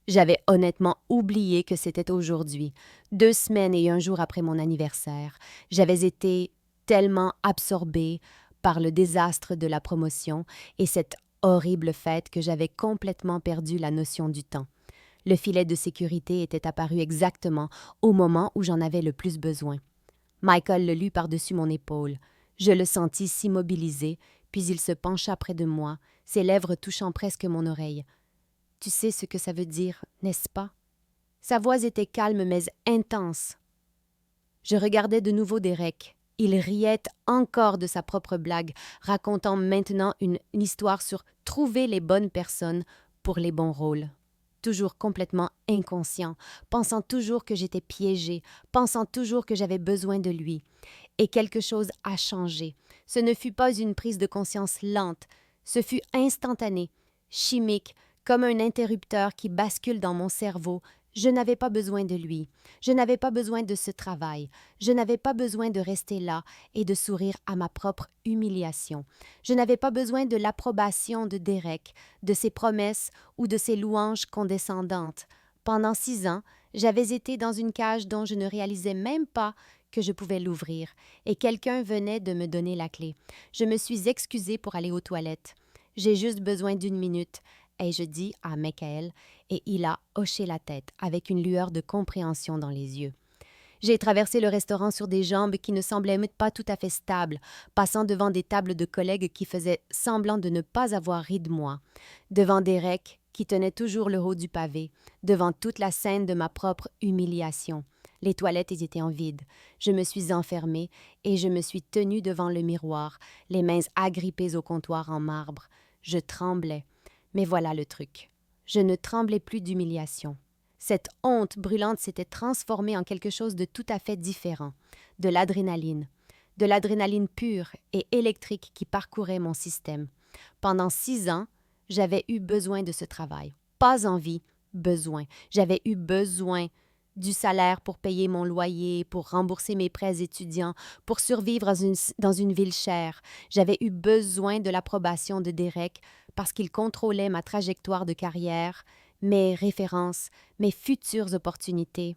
J'avais honnêtement oublié que c'était aujourd'hui, 2 semaines et 1 jour après mon anniversaire. J'avais été tellement absorbée par le désastre de la promotion et cette horrible fête que j'avais complètement perdu la notion du temps. Le filet de sécurité était apparu exactement au moment où j'en avais le plus besoin. Michael le lut par-dessus mon épaule. Je le sentis s'immobiliser, puis il se pencha près de moi, ses lèvres touchant presque mon oreille. « Tu sais ce que ça veut dire, n'est-ce pas? » Sa voix était calme mais intense. Je regardais de nouveau Derek. Il riait encore de sa propre blague, racontant maintenant une histoire sur trouver les bonnes personnes pour les bons rôles. Toujours complètement inconscient, pensant toujours que j'étais piégée, pensant toujours que j'avais besoin de lui. Et quelque chose a changé. Ce ne fut pas une prise de conscience lente, ce fut instantané, chimique, comme un interrupteur qui bascule dans mon cerveau. Je n'avais pas besoin de lui, je n'avais pas besoin de ce travail, je n'avais pas besoin de rester là et de sourire à ma propre humiliation. Je n'avais pas besoin de l'approbation de Derek, de ses promesses ou de ses louanges condescendantes. Pendant 6 ans, j'avais été dans une cage dont je ne réalisais même pas que je pouvais l'ouvrir, et quelqu'un venait de me donner la clé. Je me suis excusée pour aller aux toilettes. « J'ai juste besoin d'1 minute », ai-je dit à Michael, et il a hoché la tête avec une lueur de compréhension dans les yeux. J'ai traversé le restaurant sur des jambes qui ne semblaient pas tout à fait stables, passant devant des tables de collègues qui faisaient semblant de ne pas avoir ri de moi, devant Derek qui tenait toujours le haut du pavé, devant toute la scène de ma propre humiliation. Les toilettes étaient en vide. Je me suis enfermée et je me suis tenue devant le miroir, les mains agrippées au comptoir en marbre. Je tremblais. Mais voilà le truc. Je ne tremblais plus d'humiliation. Cette honte brûlante s'était transformée en quelque chose de tout à fait différent, de l'adrénaline. de l'adrénaline pure et électrique qui parcourait mon système. Pendant 6 ans, j'avais eu besoin de ce travail. Pas envie, besoin. J'avais eu besoin du salaire pour payer mon loyer, pour rembourser mes prêts étudiants, pour survivre dans une ville chère. J'avais eu besoin de l'approbation de Derek parce qu'il contrôlait ma trajectoire de carrière, mes références, mes futures opportunités.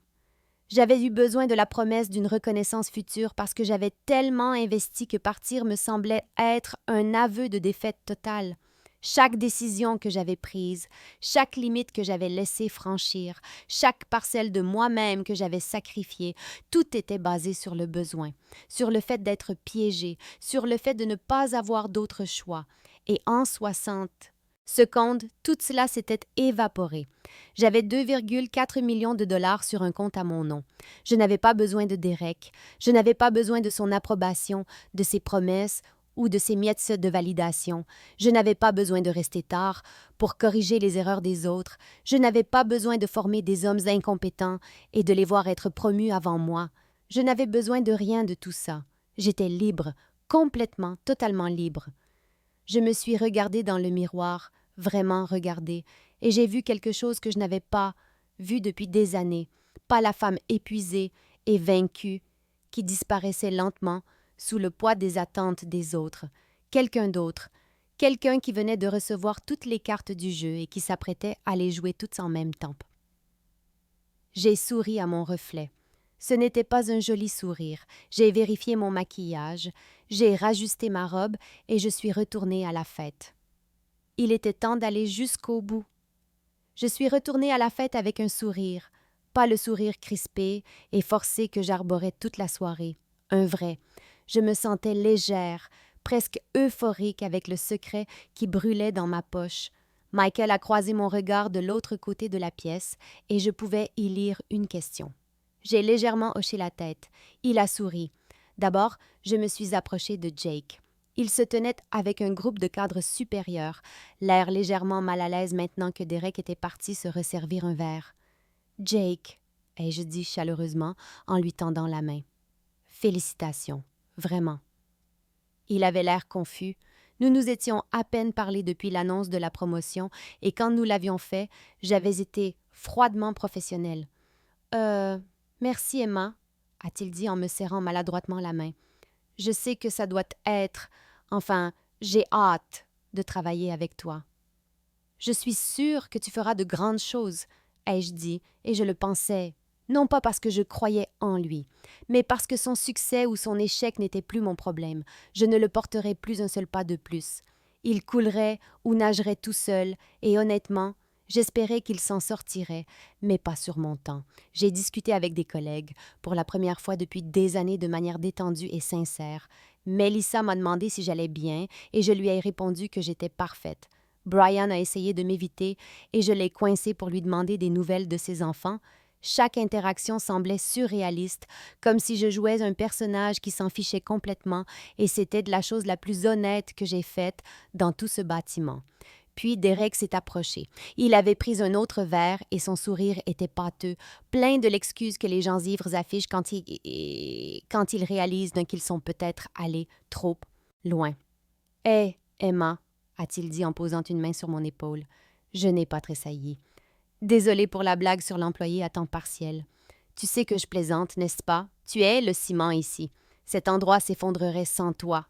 J'avais eu besoin de la promesse d'une reconnaissance future parce que j'avais tellement investi que partir me semblait être un aveu de défaite totale. Chaque décision que j'avais prise, chaque limite que j'avais laissé franchir, chaque parcelle de moi-même que j'avais sacrifiée, tout était basé sur le besoin, sur le fait d'être piégé, sur le fait de ne pas avoir d'autre choix. Et en 60 secondes, tout cela s'était évaporé. J'avais 2,4 millions de dollars sur un compte à mon nom. Je n'avais pas besoin de Derek, je n'avais pas besoin de son approbation, de ses promesses ou de ses miettes de validation. Je n'avais pas besoin de rester tard pour corriger les erreurs des autres. Je n'avais pas besoin de former des hommes incompétents et de les voir être promus avant moi. Je n'avais besoin de rien de tout ça. J'étais libre, complètement, totalement libre. Je me suis regardée dans le miroir, vraiment regardée, et j'ai vu quelque chose que je n'avais pas vu depuis des années, pas la femme épuisée et vaincue qui disparaissait lentement sous le poids des attentes des autres, quelqu'un d'autre, quelqu'un qui venait de recevoir toutes les cartes du jeu et qui s'apprêtait à les jouer toutes en même temps. J'ai souri à mon reflet. Ce n'était pas un joli sourire. J'ai vérifié mon maquillage, j'ai rajusté ma robe et je suis retournée à la fête. Il était temps d'aller jusqu'au bout. Je suis retournée à la fête avec un sourire, pas le sourire crispé et forcé que j'arborais toute la soirée, un vrai. Je me sentais légère, presque euphorique avec le secret qui brûlait dans ma poche. Michael a croisé mon regard de l'autre côté de la pièce et je pouvais y lire une question. J'ai légèrement hoché la tête. Il a souri. D'abord, je me suis approchée de Jake. Il se tenait avec un groupe de cadres supérieurs, l'air légèrement mal à l'aise maintenant que Derek était parti se resservir un verre. « Jake », ai-je dit chaleureusement en lui tendant la main. « Félicitations, vraiment. » Il avait l'air confus. Nous nous étions à peine parlé depuis l'annonce de la promotion et quand nous l'avions fait, j'avais été froidement professionnelle. « Merci, Emma », a-t-il dit en me serrant maladroitement la main. « Je sais que ça doit être... Enfin, j'ai hâte de travailler avec toi. »« Je suis sûre que tu feras de grandes choses, » ai-je dit, et je le pensais, non pas parce que je croyais en lui, mais parce que son succès ou son échec n'était plus mon problème. Je ne le porterais plus un seul pas de plus. Il coulerait ou nagerait tout seul, et honnêtement, j'espérais qu'il s'en sortirait, mais pas sur mon temps. J'ai discuté avec des collègues, pour la première fois depuis des années de manière détendue et sincère. Melissa m'a demandé si j'allais bien, et je lui ai répondu que j'étais parfaite. Brian a essayé de m'éviter, et je l'ai coincé pour lui demander des nouvelles de ses enfants. Chaque interaction semblait surréaliste, comme si je jouais un personnage qui s'en fichait complètement, et c'était de la chose la plus honnête que j'ai faite dans tout ce bâtiment. Puis Derek s'est approché. Il avait pris un autre verre et son sourire était pâteux, plein de l'excuse que les gens ivres affichent quand ils réalisent qu'ils sont peut-être allés trop loin. « Hé, Emma », a-t-il dit en posant une main sur mon épaule. Je n'ai pas tressailli. Désolée pour la blague sur l'employé à temps partiel. Tu sais que je plaisante, n'est-ce pas? Tu es le ciment ici. Cet endroit s'effondrerait sans toi.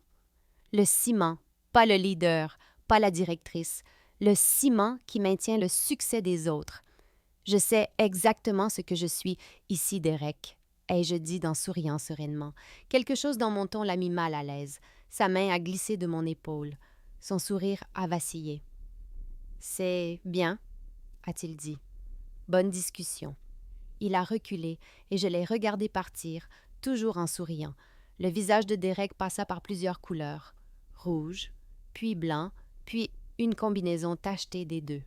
Le ciment, pas le leader, pas la directrice. Le ciment qui maintient le succès des autres. Je sais exactement ce que je suis ici, Derek, ai-je dit en souriant sereinement. Quelque chose dans mon ton l'a mis mal à l'aise. Sa main a glissé de mon épaule. Son sourire a vacillé. « C'est bien, » a-t-il dit. « Bonne discussion. » Il a reculé et je l'ai regardé partir, toujours en souriant. Le visage de Derek passa par plusieurs couleurs. Rouge, puis blanc, puis une combinaison tachetée des deux.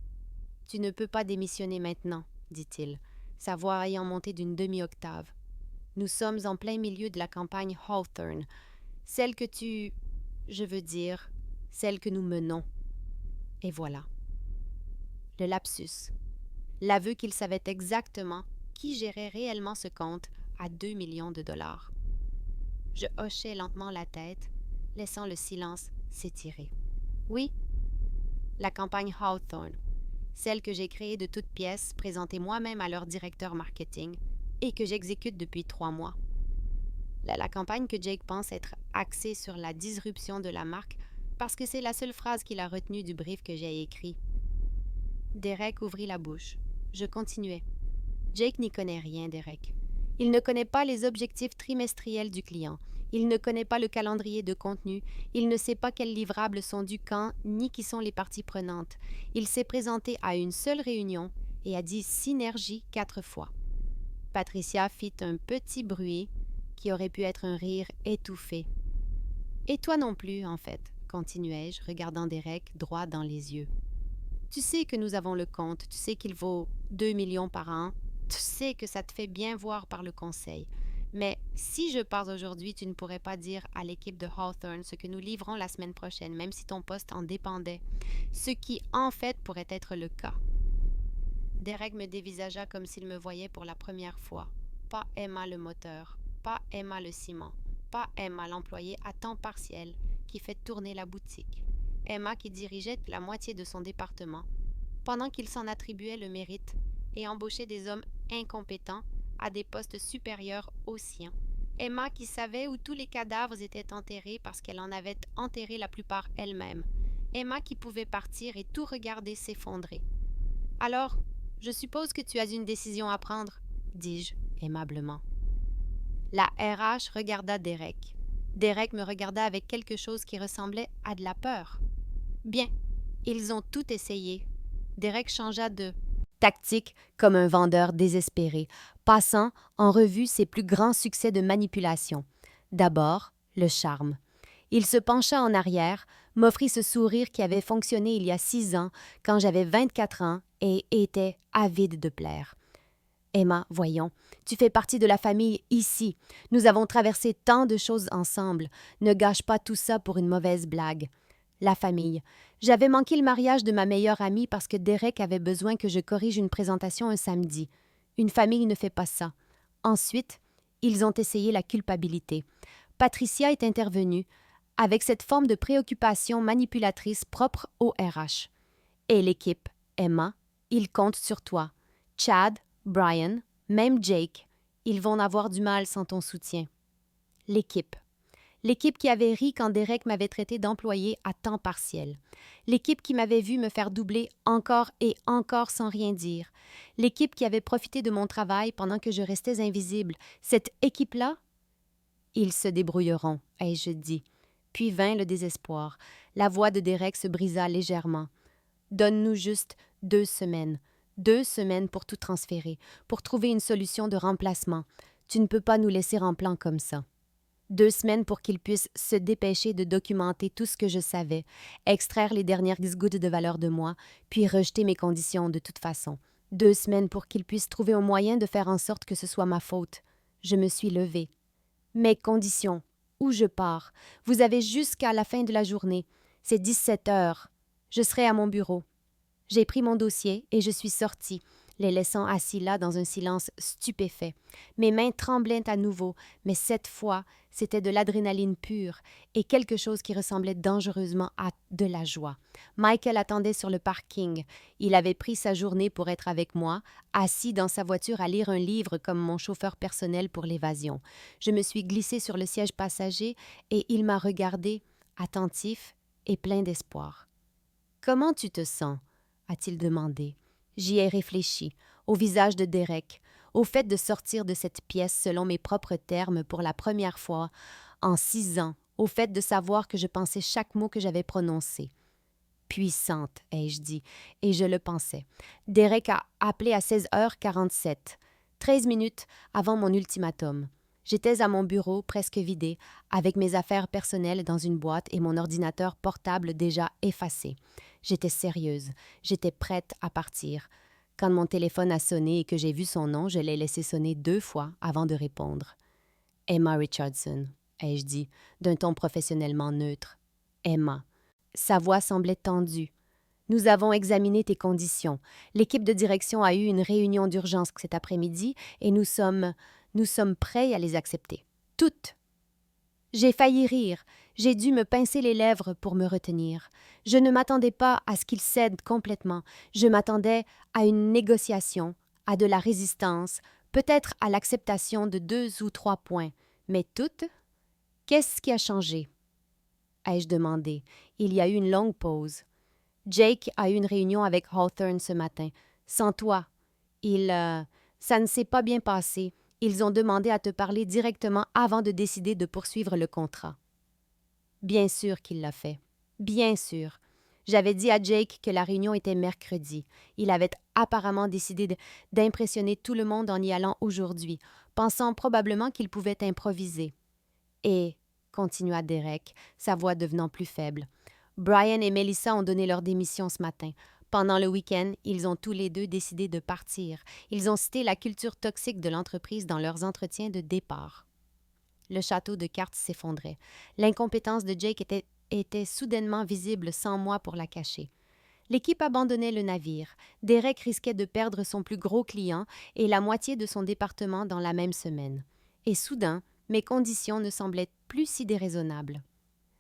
« Tu ne peux pas démissionner maintenant, » dit-il, sa voix ayant monté d'une demi-octave. « Nous sommes en plein milieu de la campagne Hawthorne, celle que je veux dire, celle que nous menons. » Et voilà. Le lapsus. L'aveu qu'il savait exactement qui gérait réellement ce compte à 2 millions de dollars. Je hochai lentement la tête, laissant le silence s'étirer. Oui, la campagne Hawthorne, celle que j'ai créée de toutes pièces, présentée moi-même à leur directeur marketing et que j'exécute depuis 3 mois. La campagne que Jake pense être axée sur la disruption de la marque parce que c'est la seule phrase qu'il a retenue du brief que j'ai écrit. Derek ouvrit la bouche. Je continuai. Jake n'y connaît rien, Derek. Il ne connaît pas les objectifs trimestriels du client. Il ne connaît pas le calendrier de contenu. Il ne sait pas quels livrables sont dus quand, ni qui sont les parties prenantes. Il s'est présenté à une seule réunion et a dit synergie 4 fois. Patricia fit un petit bruit qui aurait pu être un rire étouffé. Et toi non plus, en fait, continuai-je, regardant Derek droit dans les yeux. Tu sais que nous avons le compte, tu sais qu'il vaut 2 millions par an, tu sais que ça te fait bien voir par le conseil. Mais si je pars aujourd'hui, tu ne pourrais pas dire à l'équipe de Hawthorne ce que nous livrons la semaine prochaine, même si ton poste en dépendait. Ce qui, en fait, pourrait être le cas. Derek me dévisagea comme s'il me voyait pour la première fois. Pas Emma le moteur, pas Emma le ciment, pas Emma l'employée à temps partiel qui fait tourner la boutique. Emma qui dirigeait la moitié de son département, pendant qu'il s'en attribuait le mérite et embauchait des hommes incompétents à des postes supérieurs aux siens. Emma qui savait où tous les cadavres étaient enterrés parce qu'elle en avait enterré la plupart elle-même. Emma qui pouvait partir et tout regarder s'effondrer. Alors, je suppose que tu as une décision à prendre, dis-je aimablement. La RH regarda Derek. Derek me regarda avec quelque chose qui ressemblait à de la peur. Bien, ils ont tout essayé. Derek changea de tactique comme un vendeur désespéré, passant en revue ses plus grands succès de manipulation. D'abord, le charme. Il se pencha en arrière, m'offrit ce sourire qui avait fonctionné il y a 6 ans, quand j'avais 24 ans et était avide de plaire. Emma, voyons, tu fais partie de la famille ici. Nous avons traversé tant de choses ensemble. Ne gâche pas tout ça pour une mauvaise blague. La famille. J'avais manqué le mariage de ma meilleure amie parce que Derek avait besoin que je corrige une présentation un samedi. Une famille ne fait pas ça. Ensuite, ils ont essayé la culpabilité. Patricia est intervenue avec cette forme de préoccupation manipulatrice propre au RH. Et l'équipe, Emma, ils comptent sur toi. Chad, Brian, même Jake, ils vont avoir du mal sans ton soutien. L'équipe. L'équipe qui avait ri quand Derek m'avait traité d'employé à temps partiel. L'équipe qui m'avait vu me faire doubler encore et encore sans rien dire. L'équipe qui avait profité de mon travail pendant que je restais invisible. Cette équipe-là, ils se débrouilleront, ai-je dit. Puis vint le désespoir. La voix de Derek se brisa légèrement. Donne-nous juste 2 semaines. 2 semaines pour tout transférer, pour trouver une solution de remplacement. Tu ne peux pas nous laisser en plan comme ça. 2 semaines pour qu'ils puissent se dépêcher de documenter tout ce que je savais, extraire les dernières gouttes de valeur de moi, puis rejeter mes conditions de toute façon. 2 semaines pour qu'ils puissent trouver un moyen de faire en sorte que ce soit ma faute. Je me suis levée. Mes conditions. Où je pars. Vous avez jusqu'à la fin de la journée. C'est 17 heures. Je serai à mon bureau. J'ai pris mon dossier et je suis sortie, les laissant assis là dans un silence stupéfait. Mes mains tremblaient à nouveau, mais cette fois, c'était de l'adrénaline pure et quelque chose qui ressemblait dangereusement à de la joie. Michael attendait sur le parking. Il avait pris sa journée pour être avec moi, assis dans sa voiture à lire un livre comme mon chauffeur personnel pour l'évasion. Je me suis glissée sur le siège passager et il m'a regardé, attentif et plein d'espoir. « Comment tu te sens ?» a-t-il demandé. J'y ai réfléchi, au visage de Derek, au fait de sortir de cette pièce selon mes propres termes pour la première fois en 6 ans, au fait de savoir que je pensais chaque mot que j'avais prononcé. Puissante, ai-je dit, et je le pensais. Derek a appelé à 16h47, 13 minutes avant mon ultimatum. J'étais à mon bureau, presque vidé, avec mes affaires personnelles dans une boîte et mon ordinateur portable déjà effacé. J'étais sérieuse, j'étais prête à partir. Quand mon téléphone a sonné et que j'ai vu son nom, je l'ai laissé sonner 2 fois avant de répondre. « Emma Richardson », ai-je dit, d'un ton professionnellement neutre. « Emma ». Sa voix semblait tendue. « Nous avons examiné tes conditions. L'équipe de direction a eu une réunion d'urgence cet après-midi et nous sommes prêts à les accepter. Toutes. » J'ai failli rire. J'ai dû me pincer les lèvres pour me retenir. Je ne m'attendais pas à ce qu'il cède complètement. Je m'attendais à une négociation, à de la résistance, peut-être à l'acceptation de 2 ou 3 points. Mais toutes? Qu'est-ce qui a changé? Ai-je demandé. Il y a eu une longue pause. Jake a eu une réunion avec Hawthorne ce matin. Sans toi. Ça ne s'est pas bien passé. Ils ont demandé à te parler directement avant de décider de poursuivre le contrat. Bien sûr qu'il l'a fait. Bien sûr. J'avais dit à Jake que la réunion était mercredi. Il avait apparemment décidé d'impressionner tout le monde en y allant aujourd'hui, pensant probablement qu'il pouvait improviser. Et, continua Derek, sa voix devenant plus faible, Brian et Melissa ont donné leur démission ce matin. Pendant le week-end, ils ont tous les deux décidé de partir. Ils ont cité la culture toxique de l'entreprise dans leurs entretiens de départ. Le château de cartes s'effondrait. L'incompétence de Jake était soudainement visible sans moi pour la cacher. L'équipe abandonnait le navire. Derek risquait de perdre son plus gros client et la moitié de son département dans la même semaine. Et soudain, mes conditions ne semblaient plus si déraisonnables.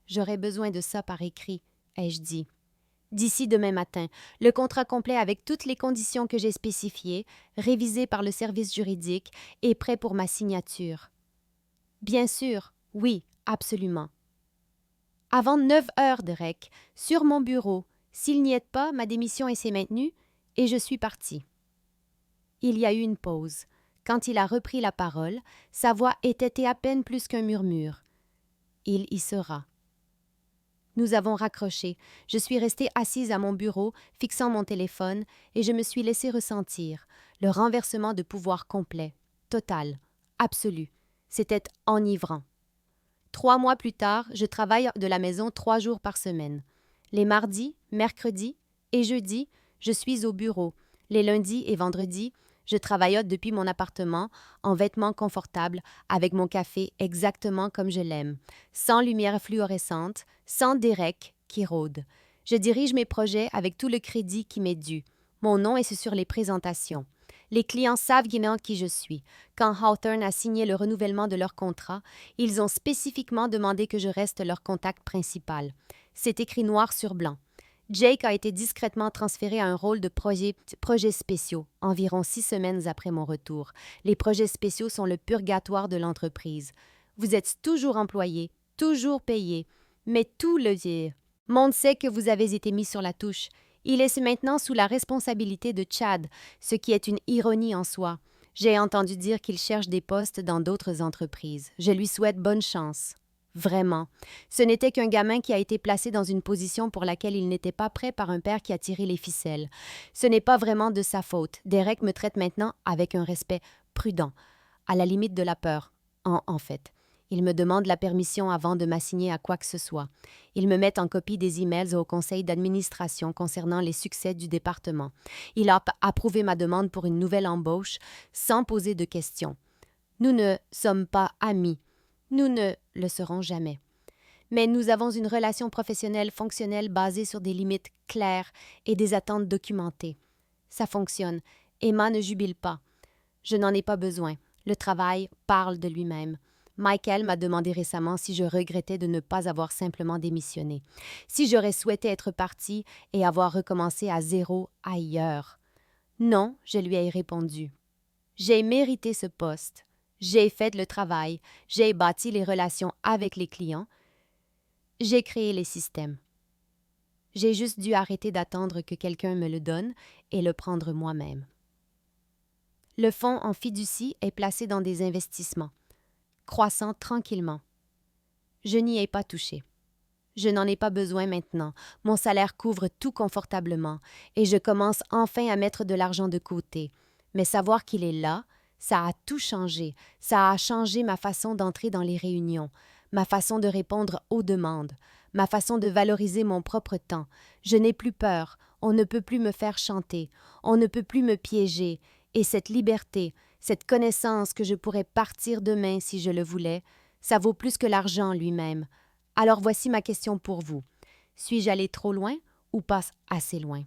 J'aurais besoin de ça par écrit, ai-je dit. D'ici demain matin, le contrat complet avec toutes les conditions que j'ai spécifiées, révisé par le service juridique et prêt pour ma signature. Bien sûr, oui, absolument. Avant 9 heures, Derek, sur mon bureau, s'il n'y est pas, ma démission s'est maintenue et je suis partie. Il y a eu une pause. Quand il a repris la parole, sa voix était à peine plus qu'un murmure. Il y sera. Nous avons raccroché. Je suis restée assise à mon bureau, fixant mon téléphone, et je me suis laissée ressentir le renversement de pouvoir complet, total, absolu. C'était enivrant. 3 mois plus tard, je travaille de la maison 3 jours par semaine. Les mardis, mercredis et jeudis, je suis au bureau. Les lundis et vendredis, je travaillote depuis mon appartement, en vêtements confortables, avec mon café exactement comme je l'aime, sans lumière fluorescente, sans Derek qui rôde. Je dirige mes projets avec tout le crédit qui m'est dû. Mon nom est sur les présentations. Les clients savent qui je suis. Quand Hawthorne a signé le renouvellement de leur contrat, ils ont spécifiquement demandé que je reste leur contact principal. C'est écrit noir sur blanc. Jake a été discrètement transféré à un rôle de projets spéciaux, environ 6 semaines après mon retour. Les projets spéciaux sont le purgatoire de l'entreprise. Vous êtes toujours employé, toujours payé, mais tout le monde sait que vous avez été mis sur la touche. Il est maintenant sous la responsabilité de Chad, ce qui est une ironie en soi. J'ai entendu dire qu'il cherche des postes dans d'autres entreprises. Je lui souhaite bonne chance. Vraiment. Ce n'était qu'un gamin qui a été placé dans une position pour laquelle il n'était pas prêt par un père qui a tiré les ficelles. Ce n'est pas vraiment de sa faute. Derek me traite maintenant avec un respect prudent, à la limite de la peur, en fait. Il me demande la permission avant de m'assigner à quoi que ce soit. Il me met en copie des emails au conseil d'administration concernant les succès du département. Il a approuvé ma demande pour une nouvelle embauche sans poser de questions. Nous ne sommes pas amis. Nous ne le serons jamais. Mais nous avons une relation professionnelle fonctionnelle basée sur des limites claires et des attentes documentées. Ça fonctionne. Emma ne jubile pas. Je n'en ai pas besoin. Le travail parle de lui-même. Michael m'a demandé récemment si je regrettais de ne pas avoir simplement démissionné, si j'aurais souhaité être partie et avoir recommencé à zéro ailleurs. Non, je lui ai répondu. J'ai mérité ce poste. J'ai fait le travail. J'ai bâti les relations avec les clients. J'ai créé les systèmes. J'ai juste dû arrêter d'attendre que quelqu'un me le donne et le prendre moi-même. Le fonds en fiducie est placé dans des investissements, croissant tranquillement. Je n'y ai pas touché. Je n'en ai pas besoin maintenant. Mon salaire couvre tout confortablement et je commence enfin à mettre de l'argent de côté. Mais savoir qu'il est là, ça a tout changé. Ça a changé ma façon d'entrer dans les réunions, ma façon de répondre aux demandes, ma façon de valoriser mon propre temps. Je n'ai plus peur. On ne peut plus me faire chanter. On ne peut plus me piéger. Et cette liberté, cette connaissance que je pourrais partir demain si je le voulais, ça vaut plus que l'argent lui-même. Alors voici ma question pour vous. Suis-je allé trop loin ou pas assez loin?